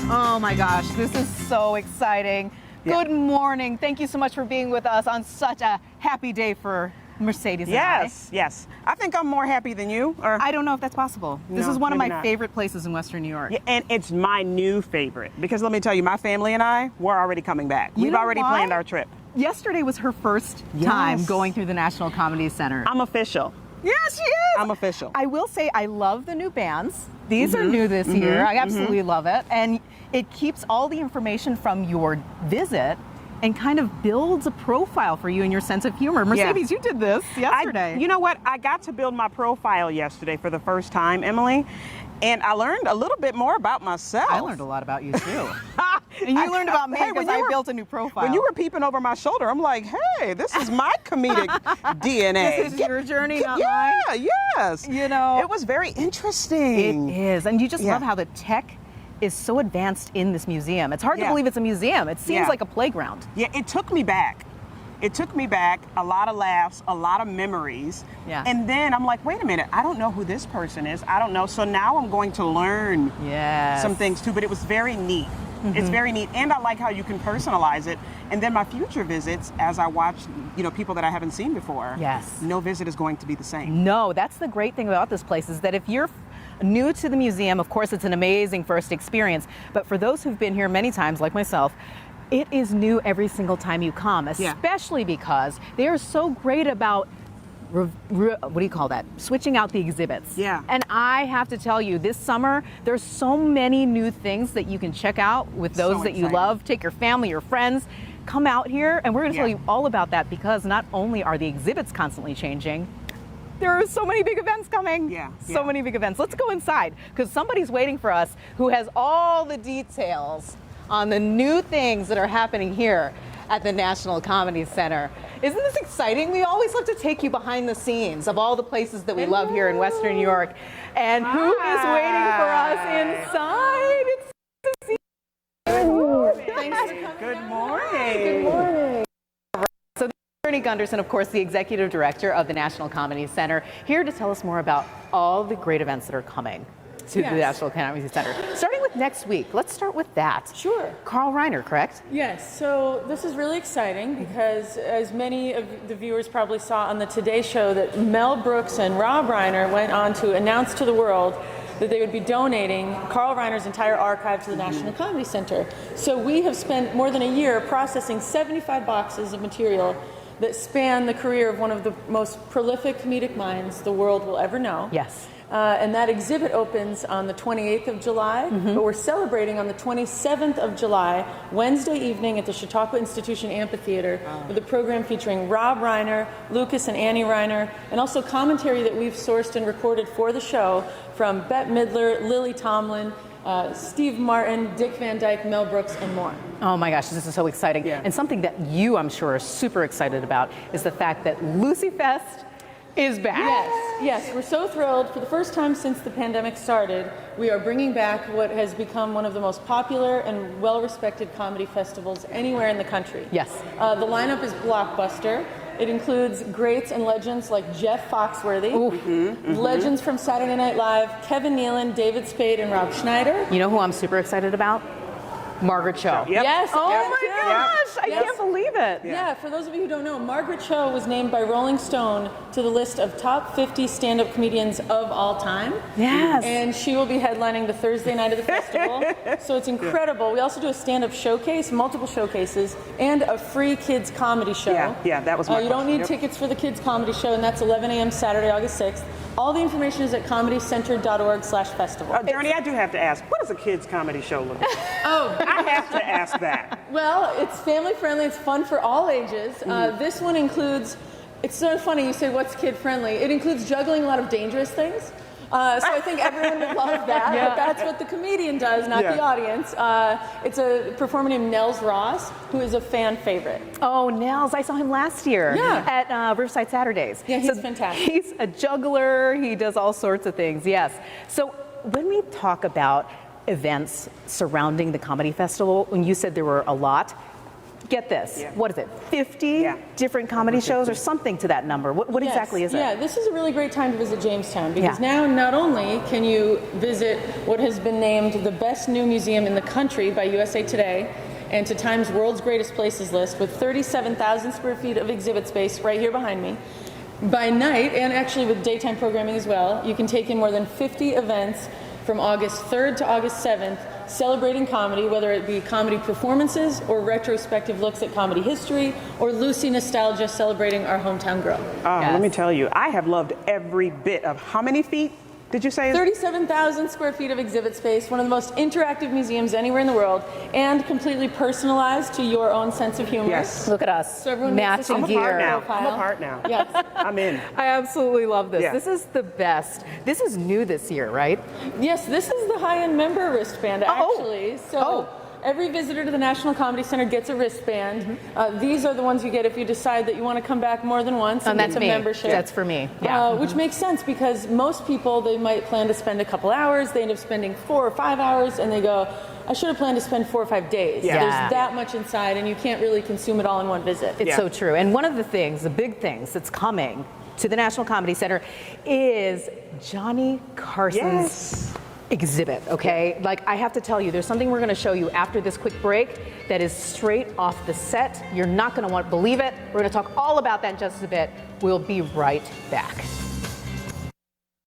Oh my gosh, this is so exciting. Yeah. Good morning. Thank you so much for being with us on such a happy day for Mercedes and I. Yes. I think I'm more happy than you. Or I don't know if that's possible. This No, is one of maybe my not. favorite places in Western New York. Yeah, and it's my new favorite because let me tell you, my family and I, we're already coming back. You We've know already why? planned our trip. Yesterday was her first time Yes. going through the National Comedy Center. I'm official. Yes, she is. I'm official. I will say I love the new bands. These are new this year. I absolutely love it. And it keeps all the information from your visit and kind of builds a profile for you and your sense of humor. Mercedes, you did this yesterday. You know what? I got to build my profile yesterday for the first time, Emily, and I learned a little bit more about myself. I learned a lot about you too. And you learned about me because I built a new profile. When you were peeping over my shoulder, I'm like, hey, this is my comedic DNA. This is your journey, not mine. Yeah, yes. You know, it was very interesting. It is. And you just love how the tech is so advanced in this museum. It's hard to believe it's a museum. It seems like a playground. Yeah, it took me back. It took me back, a lot of laughs, a lot of memories. Yeah. And then I'm like, wait a minute, I don't know who this person is. I don't know. So now I'm going to learn some things too, but it was very neat. It's very neat, and I like how you can personalize it. And then my future visits, as I watch, people that I haven't seen before, no visit is going to be the same. No, that's the great thing about this place is that if you're new to the museum, of course, it's an amazing first experience. But for those who've been here many times, like myself, it is new every single time you come, especially because they are so great about switching out the exhibits. Yeah. And I have to tell you, this summer, there's so many new things that you can check out with those that you love. Take your family, your friends, come out here, and we're going to tell you all about that because not only are the exhibits constantly changing, there are so many big events coming. So many big events. Let's go inside because somebody's waiting for us who has all the details on the new things that are happening here at the National Comedy Center. Isn't this exciting? We always love to take you behind the scenes of all the places that we love here in Western New York. And who is waiting for us inside? It's to see you. Thanks for coming. Good morning. Good morning. So Bernie Gunderson, of course, the executive director of the National Comedy Center, here to tell us more about all the great events that are coming to the National Comedy Center. Starting with next week, let's start with that. Sure. Carl Reiner, correct? Yes, so this is really exciting because as many of the viewers probably saw on the Today Show that Mel Brooks and Rob Reiner went on to announce to the world that they would be donating Carl Reiner's entire archive to the National Comedy Center. So we have spent more than a year processing 75 boxes of material that span the career of one of the most prolific comedic minds the world will ever know. Yes. And that exhibit opens on the 28th of July, but we're celebrating on the 27th of July, Wednesday evening at the Chautauqua Institution Amphitheater with a program featuring Rob Reiner, Lucas and Annie Reiner, and also commentary that we've sourced and recorded for the show from Bette Midler, Lily Tomlin, Steve Martin, Dick Van Dyke, Mel Brooks, and more. Oh my gosh, this is so exciting. And something that you, I'm sure, are super excited about is the fact that Lucy Fest is back. Yes, we're so thrilled. For the first time since the pandemic started, we are bringing back what has become one of the most popular and well-respected comedy festivals anywhere in the country. Yes. The lineup is blockbuster. It includes greats and legends like Jeff Foxworthy, legends from Saturday Night Live, Kevin Nealon, David Spade, and Rob Schneider. You know who I'm super excited about? Margaret Cho. Yes. Oh my gosh, I can't believe it. Yeah, for those of you who don't know, Margaret Cho was named by Rolling Stone to the list of top 50 stand-up comedians of all time. Yes. And she will be headlining the Thursday night of the festival. So it's incredible. We also do a stand-up showcase, multiple showcases, and a free kids comedy show. Yeah, that was my You don't need tickets for the kids comedy show, and that's 11 a.m. Saturday, August 6th. All the information is at comedycenter.org/festival. Journey, I do have to ask, what does a kids comedy show look like? I have to ask that. Well, it's family friendly. It's fun for all ages. This one includes, it's so funny you say what's kid friendly. It includes juggling a lot of dangerous things. So I think everyone would love that. But that's what the comedian does, not the audience. It's a performer named Nels Ross, who is a fan favorite. Oh, Nels, I saw him last year at Riverside Saturdays. Yeah, he's fantastic. He's a juggler. He does all sorts of things, yes. So when we talk about events surrounding the comedy festival, when you said there were a lot, get this, what is it, 50 different comedy 50. shows or something to that number? What Yes. exactly is it? Yeah, this is a really great time to visit Jamestown because now not only can you visit what has been named the best new museum in the country by USA Today and to Time's World's Greatest Places list with 37,000 square feet of exhibit space right here behind me. By night, and actually with daytime programming as well, you can take in more than 50 events from August 3rd to August 7th, celebrating comedy, whether it be comedy performances or retrospective looks at comedy history or Lucy nostalgia celebrating our hometown girl. Let me tell you, I have loved every bit of how many feet did you say? 37,000 square feet of exhibit space, one of the most interactive museums anywhere in the world, and completely personalized to your own sense of humor. Yes. Look at us, So everyone matching makes gear. I'm a part now. Yes. I'm in. I absolutely love this. Yeah. This is the best. This is new this year, right? Yes, this is the high-end member wristband, actually. So every visitor to the National Comedy Center gets a wristband. These are the ones you get if you decide that you want to come back more than once. And that's get a me. membership. That's for me. Yeah. Which makes sense because most people, they might plan to spend a couple hours, they end up spending 4 or 5 hours, and they go, I should have planned to spend 4 or 5 days. Yeah. There's that much inside, and you can't really consume it all in one visit. It's so true. And one of the things, the big things that's coming to the National Comedy Center is Johnny Carson's exhibit, okay? Like, I have to tell you, there's something we're gonna show you after this quick break that is straight off the set. You're not gonna want to believe it. We're gonna talk all about that in just a bit. We'll be right back.